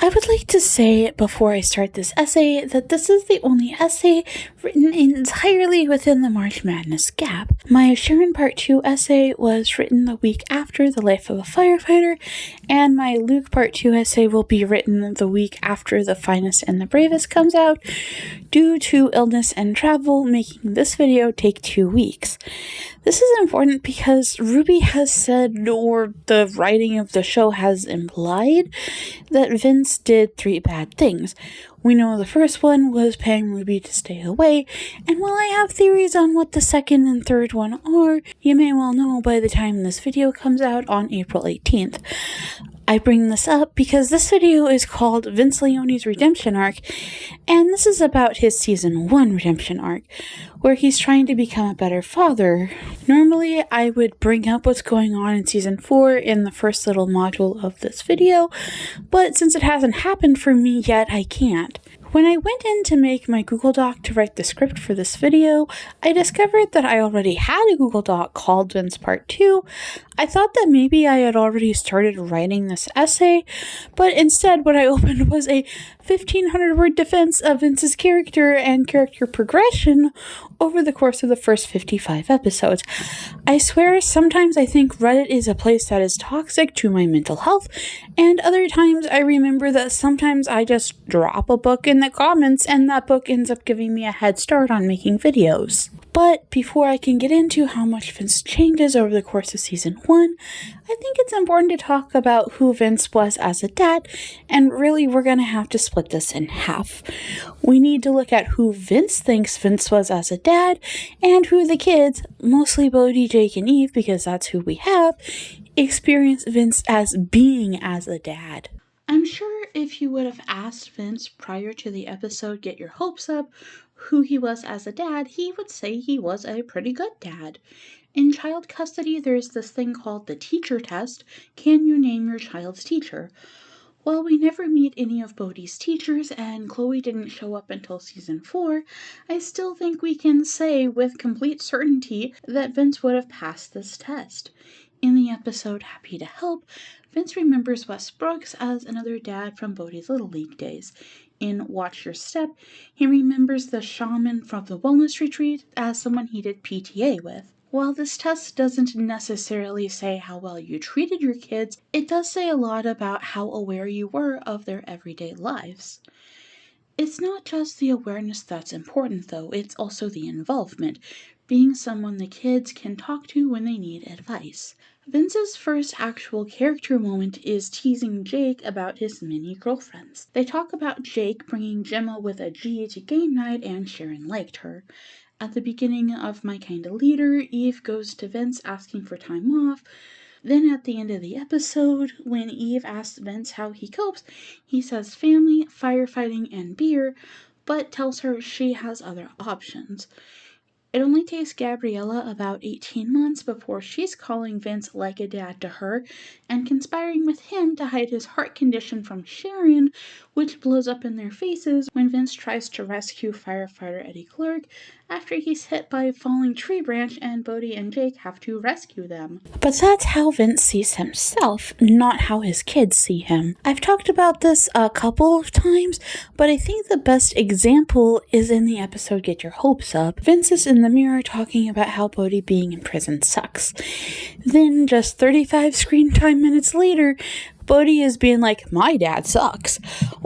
I would like to say before I start this essay that this is the only essay written entirely within the March Madness gap. My Sharon Part 2 essay was written the week after The Life of a Firefighter, and my Luke Part 2 essay will be written the week after The Finest and the Bravest comes out, due to illness and travel, making this video take 2 weeks. This is important because Ruby has said, or the writing of the show has implied, that Vince did 3 bad things. We know the first one was paying Ruby to stay away, and while I have theories on what the second and third one are, you may well know by the time this video comes out on April 18th. I bring this up because this video is called Vince Leone's Redemption Arc, and this is about his Season 1 redemption arc, where he's trying to become a better father. Normally, I would bring up what's going on in Season 4 in the first little module of this video, but since it hasn't happened for me yet, I can't. When I went in to make my Google Doc to write the script for this video, I discovered that I already had a Google Doc called Vince Part 2. I thought that maybe I had already started writing this essay, but instead what I opened was a 1,500-word defense of Vince's character and character progression over the course of the first 55 episodes. I swear, sometimes I think Reddit is a place that is toxic to my mental health, and other times I remember that sometimes I just drop a book in the comments and that book ends up giving me a head start on making videos. But before I can get into how much Vince changes over the course of Season 1, I think it's important to talk about who Vince was as a dad, and really we're going to have to split this in half. We need to look at who Vince thinks Vince was as a dad, and who the kids, mostly Bodhi, Jake, and Eve, because that's who we have, experience Vince as being as a dad. I'm sure if you would have asked Vince prior to the episode Get Your Hopes Up who he was as a dad, he would say he was a pretty good dad. In child custody, there's this thing called the teacher test. Can you name your child's teacher? Well, we never meet any of Bodhi's teachers, and Chloe didn't show up until Season 4, I still think we can say with complete certainty that Vince would have passed this test. In the episode Happy to Help, Vince remembers Wes Brooks as another dad from Bodhi's Little League days. In Watch Your Step, he remembers the shaman from the wellness retreat as someone he did PTA with. While this test doesn't necessarily say how well you treated your kids, it does say a lot about how aware you were of their everyday lives. It's not just the awareness that's important, though, it's also the involvement, being someone the kids can talk to when they need advice. Vince's first actual character moment is teasing Jake about his mini girlfriends. They talk about Jake bringing Gemma with a G to game night and Sharon liked her. At the beginning of My Kinda Leader, Eve goes to Vince asking for time off. Then at the end of the episode, when Eve asks Vince how he copes, he says family, firefighting, and beer, but tells her she has other options. It only takes Gabriella about 18 months before she's calling Vince like a dad to her and conspiring with him to hide his heart condition from Sharon, which blows up in their faces when Vince tries to rescue firefighter Eddie Clark after he's hit by a falling tree branch and Bodhi and Jake have to rescue them. But that's how Vince sees himself, not how his kids see him. I've talked about this a couple of times, but I think the best example is in the episode Get Your Hopes Up. Vince is in the mirror talking about how Bodhi being in prison sucks. Then, just 35 screen time minutes later, Bodhi is being like, my dad sucks.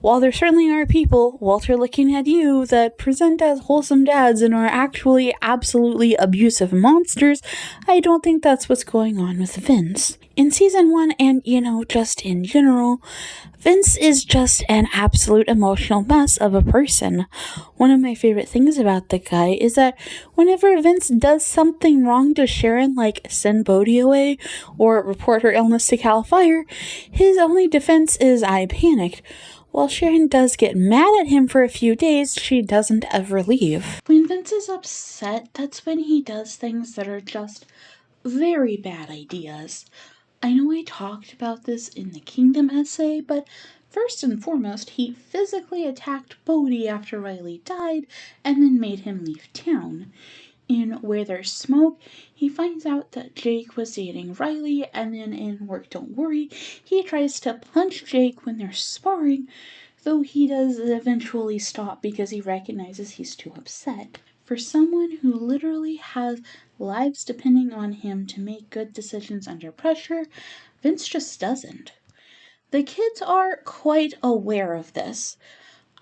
While there certainly are people, Walter looking at you, that present as wholesome dads and are actually absolutely abusive monsters, I don't think that's what's going on with Vince. In Season 1, and just in general, Vince is just an absolute emotional mess of a person. One of my favorite things about the guy is that whenever Vince does something wrong to Sharon, like send Bodhi away or report her illness to Cal Fire, his only defense is I panicked. While Sharon does get mad at him for a few days, she doesn't ever leave. When Vince is upset, that's when he does things that are just very bad ideas. I know I talked about this in the Kingdom essay, but first and foremost, he physically attacked Bodhi after Riley died and then made him leave town. In Where There's Smoke, he finds out that Jake was dating Riley, and then in Work Don't Worry, he tries to punch Jake when they're sparring, though he does eventually stop because he recognizes he's too upset. For someone who literally has lives depending on him to make good decisions under pressure, Vince just doesn't. The kids are quite aware of this.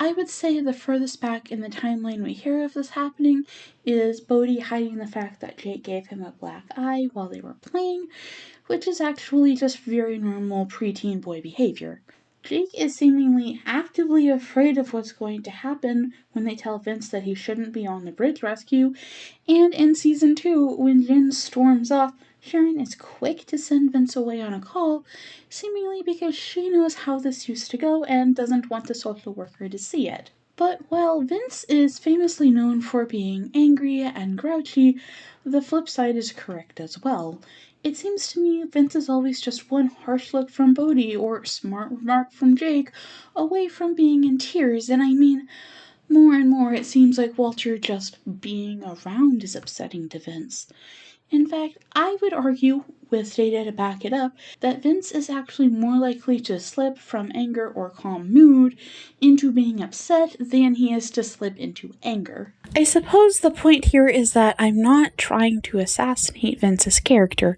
I would say the furthest back in the timeline we hear of this happening is Bodhi hiding the fact that Jake gave him a black eye while they were playing, which is actually just very normal preteen boy behavior. Jake is seemingly actively afraid of what's going to happen when they tell Vince that he shouldn't be on the bridge rescue, and in season 2, when Jin storms off, Sharon is quick to send Vince away on a call, seemingly because she knows how this used to go and doesn't want the social worker to see it. But while Vince is famously known for being angry and grouchy, the flip side is correct as well. It seems to me Vince is always just one harsh look from Bodhi or smart remark from Jake away from being in tears, and I mean, more and more it seems like Walter just being around is upsetting to Vince. In fact, I would argue, with data to back it up, that Vince is actually more likely to slip from anger or calm mood into being upset than he is to slip into anger. I suppose the point here is that I'm not trying to assassinate Vince's character,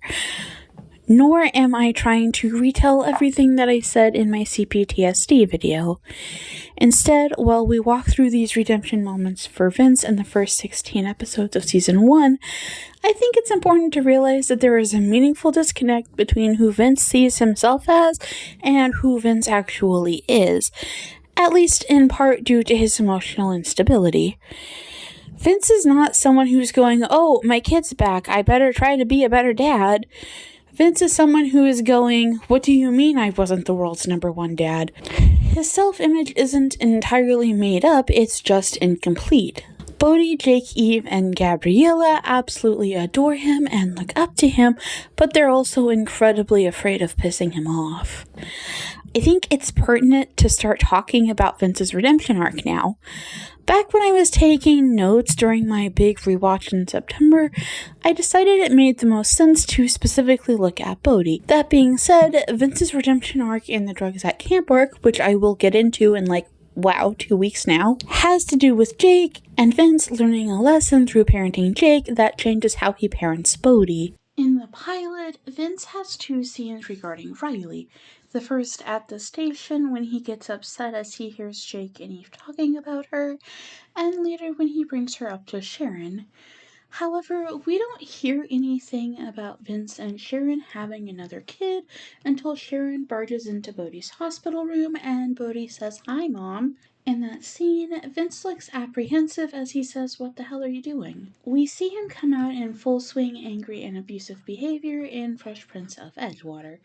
nor am I trying to retell everything that I said in my CPTSD video. Instead, while we walk through these redemption moments for Vince in the first 16 episodes of Season 1, I think it's important to realize that there is a meaningful disconnect between who Vince sees himself as and who Vince actually is, at least in part due to his emotional instability. Vince is not someone who's going, "Oh, my kid's back, I better try to be a better dad." Vince is someone who is going, "What do you mean I wasn't the world's #1 dad?" His self-image isn't entirely made up, it's just incomplete. Bodhi, Jake, Eve, and Gabriella absolutely adore him and look up to him, but they're also incredibly afraid of pissing him off. I think it's pertinent to start talking about Vince's redemption arc now. Back when I was taking notes during my big rewatch in September, I decided it made the most sense to specifically look at Bodhi. That being said, Vince's redemption arc in the Drugs at Camp arc, which I will get into in 2 weeks now, has to do with Jake and Vince learning a lesson through parenting Jake that changes how he parents Bodhi. In the pilot, Vince has 2 scenes regarding Riley. The first at the station when he gets upset as he hears Jake and Eve talking about her, and later when he brings her up to Sharon. However, we don't hear anything about Vince and Sharon having another kid until Sharon barges into Bodhi's hospital room and Bodhi says, "Hi, Mom." In that scene, Vince looks apprehensive as he says, "What the hell are you doing?" We see him come out in full swing angry and abusive behavior in Fresh Prince of Edgewater.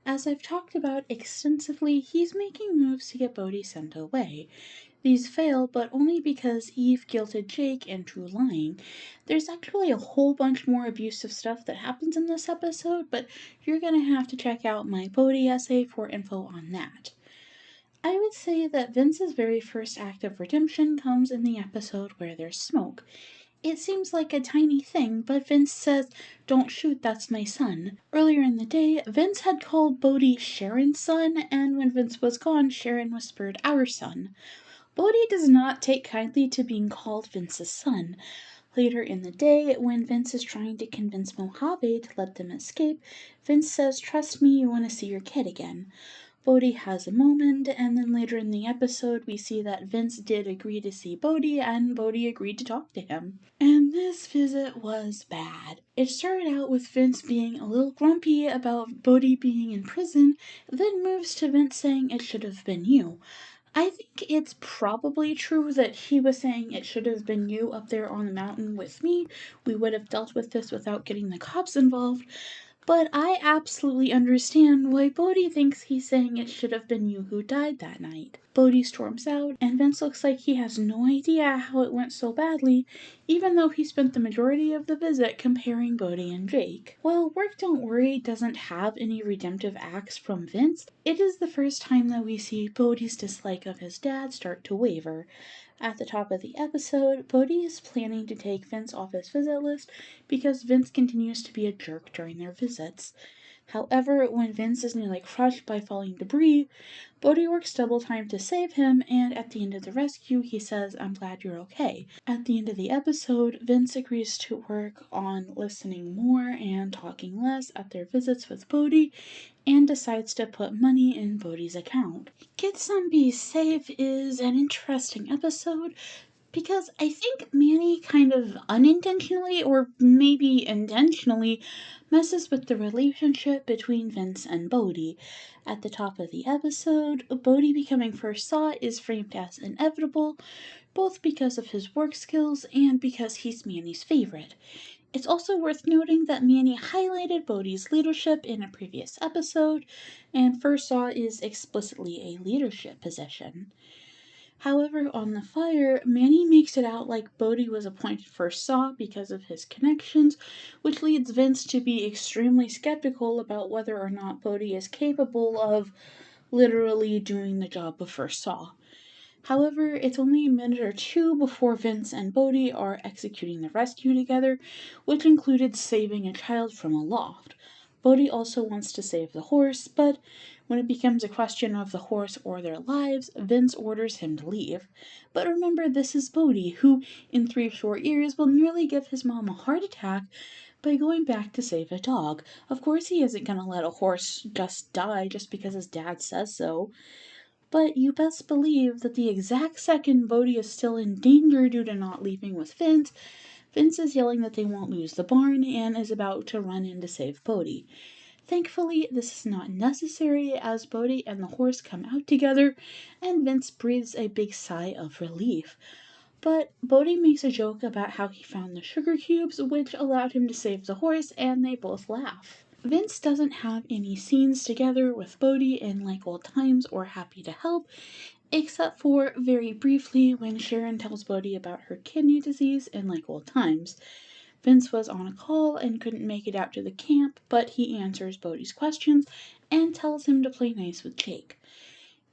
As I've talked about extensively, he's making moves to get Bodhi sent away. These fail, but only because Eve guilted Jake into lying. There's actually a whole bunch more abusive stuff that happens in this episode, but you're gonna have to check out my Bodhi essay for info on that. I would say that Vince's very first act of redemption comes in the episode Where There's Smoke. It seems like a tiny thing, but Vince says, "Don't shoot, that's my son." Earlier in the day, Vince had called Bodhi Sharon's son, and when Vince was gone, Sharon whispered, "Our son." Bodhi does not take kindly to being called Vince's son. Later in the day, when Vince is trying to convince Mojave to let them escape, Vince says, "Trust me, you want to see your kid again." Bodhi has a moment, and then later in the episode, we see that Vince did agree to see Bodhi, and Bodhi agreed to talk to him. And this visit was bad. It started out with Vince being a little grumpy about Bodhi being in prison, then moves to Vince saying, "It should have been you." I think it's probably true that he was saying, "It should have been you up there on the mountain with me. We would have dealt with this without getting the cops involved." But I absolutely understand why Bodhi thinks he's saying it should have been you who died that night. Bodhi storms out, and Vince looks like he has no idea how it went so badly, even though he spent the majority of the visit comparing Bodhi and Jake. While Work Don't Worry doesn't have any redemptive acts from Vince, it is the first time that we see Bodhi's dislike of his dad start to waver. At the top of the episode, Bodhi is planning to take Vince off his visit list because Vince continues to be a jerk during their visits. However, when Vince is nearly crushed by falling debris, Bodhi works double time to save him, and at the end of the rescue, he says, "I'm glad you're okay." At the end of the episode, Vince agrees to work on listening more and talking less at their visits with Bodhi, and decides to put money in Bodhi's account. Get Some Be Safe is an interesting episode because I think Manny kind of unintentionally, or maybe intentionally, messes with the relationship between Vince and Bodhi. At the top of the episode, Bodhi becoming First Saw is framed as inevitable, both because of his work skills and because he's Manny's favorite. It's also worth noting that Manny highlighted Bodhi's leadership in a previous episode, and First Saw is explicitly a leadership position. However, on the fire, Manny makes it out like Bodhi was appointed First Saw because of his connections, which leads Vince to be extremely skeptical about whether or not Bodhi is capable of literally doing the job of First Saw. However, it's only a minute or two before Vince and Bodhi are executing the rescue together, which included saving a child from a loft. Bodhi also wants to save the horse, but when it becomes a question of the horse or their lives, Vince orders him to leave. But remember, this is Bodhi, who, in 3 short years, will nearly give his mom a heart attack by going back to save a dog. Of course, he isn't going to let a horse just die just because his dad says so. But you best believe that the exact second Bodhi is still in danger due to not leaving with Vince, Vince is yelling that they won't lose the barn and is about to run in to save Bodhi. Thankfully, this is not necessary as Bodhi and the horse come out together, and Vince breathes a big sigh of relief. But Bodhi makes a joke about how he found the sugar cubes, which allowed him to save the horse, and they both laugh. Vince doesn't have any scenes together with Bodhi in Like Old Times or Happy to Help, except for very briefly when Sharon tells Bodhi about her kidney disease in Like Old Times. Vince was on a call and couldn't make it out to the camp, but he answers Bodhi's questions and tells him to play nice with Jake.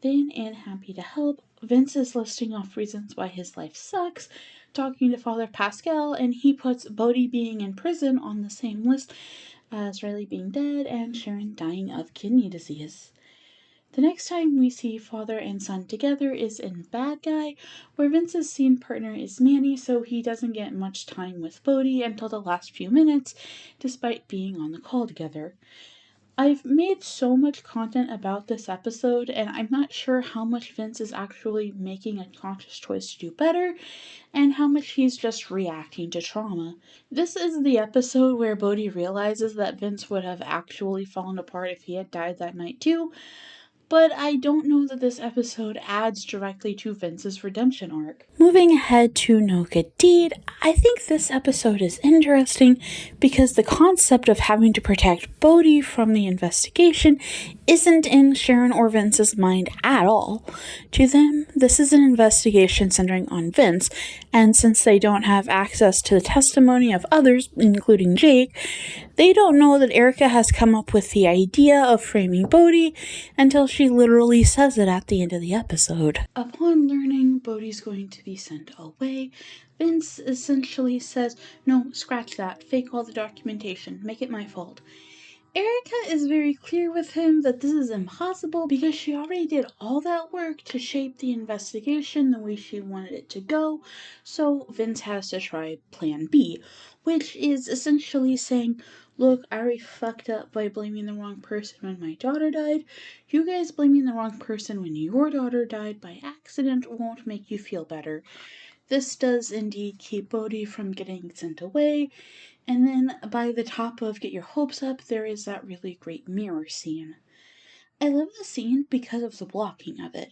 Then, in Happy to Help, Vince is listing off reasons why his life sucks, talking to Father Pascal, and he puts Bodhi being in prison on the same list as Riley being dead and Sharon dying of kidney disease. The next time we see father and son together is in Bad Guy, where Vince's scene partner is Manny, so he doesn't get much time with Bodhi until the last few minutes, despite being on the call together. I've made so much content about this episode, and I'm not sure how much Vince is actually making a conscious choice to do better, and how much he's just reacting to trauma. This is the episode where Bodhi realizes that Vince would have actually fallen apart if he had died that night too, but I don't know that this episode adds directly to Vince's redemption arc. Moving ahead to No Good Deed, I think this episode is interesting because the concept of having to protect Bodhi from the investigation isn't in Sharon or Vince's mind at all. To them, this is an investigation centering on Vince, and since they don't have access to the testimony of others, including Jake, they don't know that Erica has come up with the idea of framing Bodhi until she literally says it at the end of the episode. Upon learning Bodhi's going to be sent away, Vince essentially says, "No, scratch that, fake all the documentation, make it my fault." Erica is very clear with him that this is impossible because she already did all that work to shape the investigation the way she wanted it to go, so Vince has to try plan B, which is essentially saying, "Look, I already fucked up by blaming the wrong person when my daughter died. You guys blaming the wrong person when your daughter died by accident won't make you feel better." This does indeed keep Bodhi from getting sent away, and then by the top of Get Your Hopes Up, there is that really great mirror scene. I love the scene because of the blocking of it.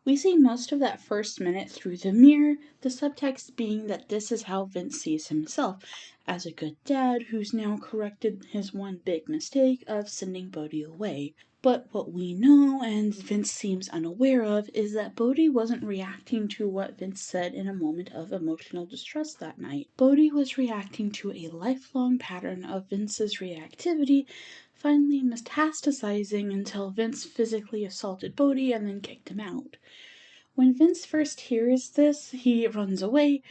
We see most of that first minute through the mirror, the subtext being that this is how Vince sees himself, as a good dad who's now corrected his one big mistake of sending Bodhi away. But what we know, and Vince seems unaware of, is that Bodhi wasn't reacting to what Vince said in a moment of emotional distress that night. Bodhi was reacting to a lifelong pattern of Vince's reactivity, finally metastasizing until Vince physically assaulted Bodhi and then kicked him out. When Vince first hears this, he runs away,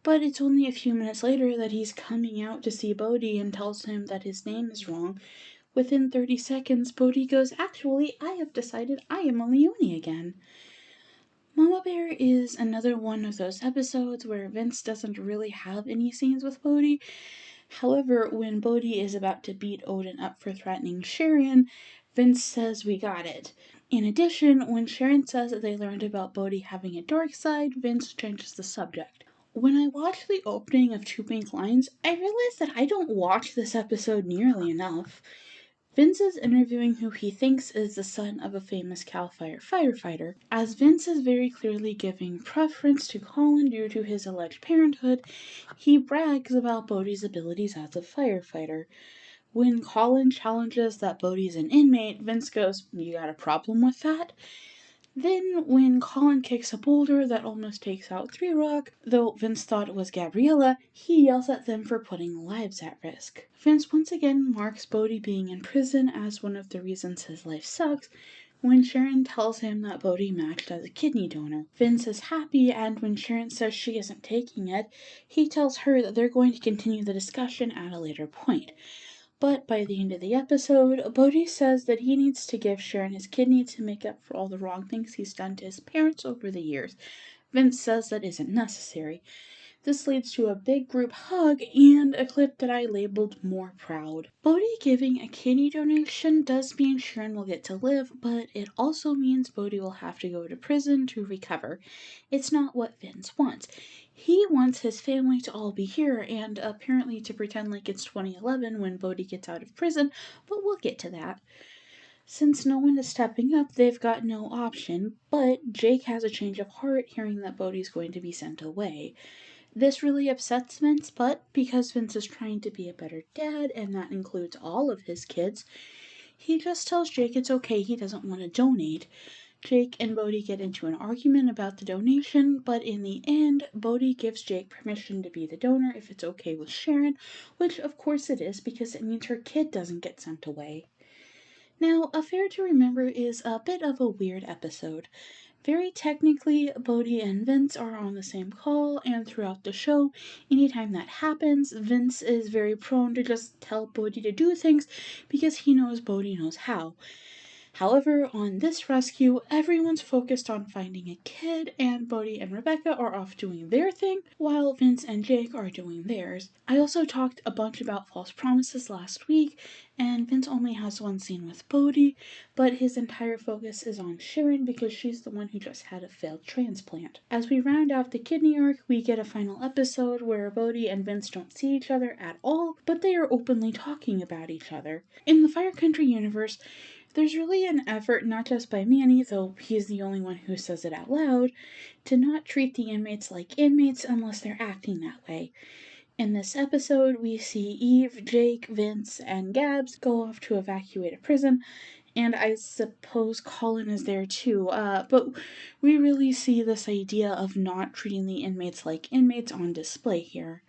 but it's only a few minutes later that he's coming out to see Bodhi and tells him that his name is wrong. Within 30 seconds, Bodhi goes, "Actually, I have decided I am a Leone again." Mama Bear is another one of those episodes where Vince doesn't really have any scenes with Bodhi. However, when Bodhi is about to beat Odin up for threatening Sharon, Vince says, "We got it." In addition, when Sharon says that they learned about Bodhi having a dark side, Vince changes the subject. When I watched the opening of Two Pink Lines, I realized that I don't watch this episode nearly enough. Vince is interviewing who he thinks is the son of a famous Cal Fire firefighter. As Vince is very clearly giving preference to Colin due to his alleged parenthood, he brags about Bodhi's abilities as a firefighter. When Colin challenges that Bodhi's an inmate, Vince goes, "You got a problem with that?" Then, when Colin kicks a boulder that almost takes out Three Rock, though Vince thought it was Gabriella, he yells at them for putting lives at risk. Vince once again marks Bodhi being in prison as one of the reasons his life sucks, when Sharon tells him that Bodhi matched as a kidney donor. Vince is happy, and when Sharon says she isn't taking it, he tells her that they're going to continue the discussion at a later point. But by the end of the episode, Bodhi says that he needs to give Sharon his kidney to make up for all the wrong things he's done to his parents over the years. Vince says that isn't necessary. This leads to a big group hug and a clip that I labeled "more proud." Bodhi giving a kidney donation does mean Sharon will get to live, but it also means Bodhi will have to go to prison to recover. It's not what Vince wants. He wants his family to all be here and apparently to pretend like it's 2011 when Bodhi gets out of prison, but we'll get to that. Since no one is stepping up, they've got no option, but Jake has a change of heart hearing that Bodhi's going to be sent away. This really upsets Vince, but because Vince is trying to be a better dad, and that includes all of his kids, he just tells Jake it's okay, he doesn't want to donate. Jake and Bodhi get into an argument about the donation, but in the end, Bodhi gives Jake permission to be the donor if it's okay with Sharon, which of course it is because it means her kid doesn't get sent away. Now, Affair to Remember is a bit of a weird episode. Very technically, Bodhi and Vince are on the same call, and throughout the show, anytime that happens, Vince is very prone to just tell Bodhi to do things because he knows Bodhi knows how. However, on this rescue, everyone's focused on finding a kid, and Bodhi and Rebecca are off doing their thing, while Vince and Jake are doing theirs. I also talked a bunch about false promises last week, and Vince only has one scene with Bodhi, but his entire focus is on Sharon because she's the one who just had a failed transplant. As we round out the kidney arc, we get a final episode where Bodhi and Vince don't see each other at all, but they are openly talking about each other. In the Fire Country universe, there's really an effort, not just by Manny, though he's the only one who says it out loud, to not treat the inmates like inmates unless they're acting that way. In this episode, we see Eve, Jake, Vince, and Gabs go off to evacuate a prison, and I suppose Colin is there too, but we really see this idea of not treating the inmates like inmates on display here.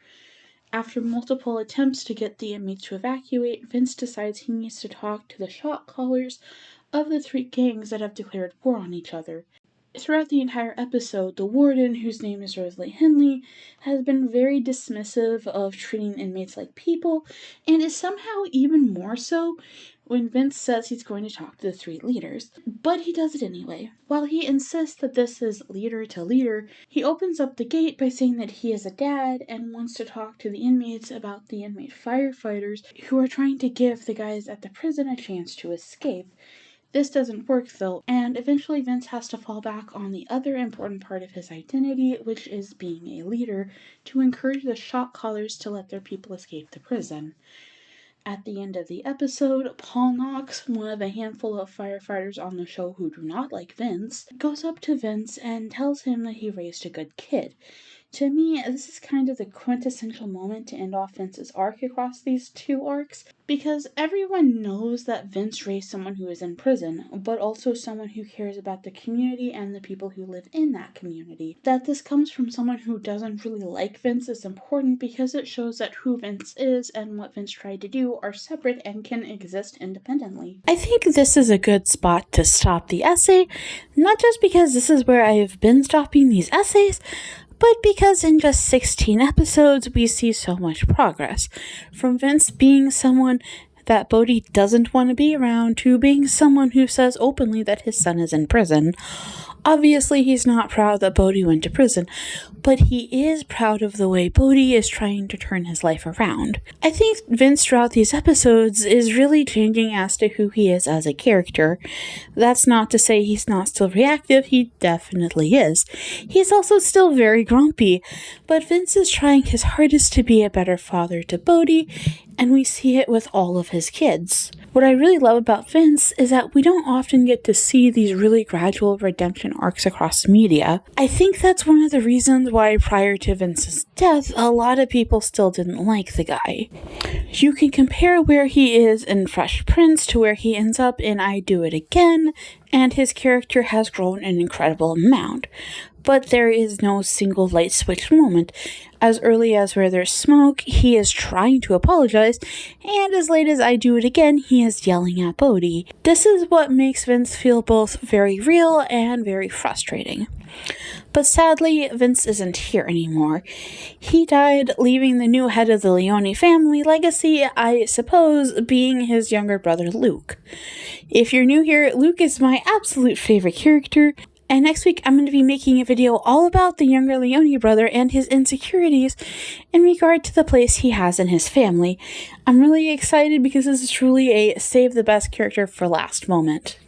After multiple attempts to get the inmates to evacuate, Vince decides he needs to talk to the shot callers of the three gangs that have declared war on each other. Throughout the entire episode, the warden, whose name is Rosalie Henley, has been very dismissive of treating inmates like people, and is somehow even more so when Vince says he's going to talk to the three leaders. But he does it anyway. While he insists that this is leader to leader, he opens up the gate by saying that he is a dad and wants to talk to the inmates about the inmate firefighters who are trying to give the guys at the prison a chance to escape. This doesn't work though, and eventually Vince has to fall back on the other important part of his identity, which is being a leader, to encourage the shot callers to let their people escape the prison. At the end of the episode, Paul Knox, one of a handful of firefighters on the show who do not like Vince, goes up to Vince and tells him that he raised a good kid. To me, this is kind of the quintessential moment to end off Vince's arc across these two arcs, because everyone knows that Vince raised someone who is in prison, but also someone who cares about the community and the people who live in that community. That this comes from someone who doesn't really like Vince is important because it shows that who Vince is and what Vince tried to do are separate and can exist independently. I think this is a good spot to stop the essay, not just because this is where I've been stopping these essays, but because in just 16 episodes, we see so much progress. From Vince being someone that Bodhi doesn't want to be around to being someone who says openly that his son is in prison. Obviously, he's not proud that Bodhi went to prison, but he is proud of the way Bodhi is trying to turn his life around. I think Vince throughout these episodes is really changing as to who he is as a character. That's not to say he's not still reactive, he definitely is. He's also still very grumpy, but Vince is trying his hardest to be a better father to Bodhi, and we see it with all of his kids. What I really love about Vince is that we don't often get to see these really gradual redemption arcs across media. I think that's one of the reasons why prior to Vince's death, a lot of people still didn't like the guy. You can compare where he is in Fresh Prince to where he ends up in I Do It Again, and his character has grown an incredible amount. But there is no single light switch moment. As early as Where There's Smoke, he is trying to apologize, and as late as I Do It Again, he is yelling at Bodhi. This is what makes Vince feel both very real and very frustrating. But sadly, Vince isn't here anymore. He died, leaving the new head of the Leone family legacy, I suppose, being his younger brother Luke. If you're new here, Luke is my absolute favorite character. And next week, I'm going to be making a video all about the younger Leone brother and his insecurities in regard to the place he has in his family. I'm really excited because this is truly a save the best character for last moment.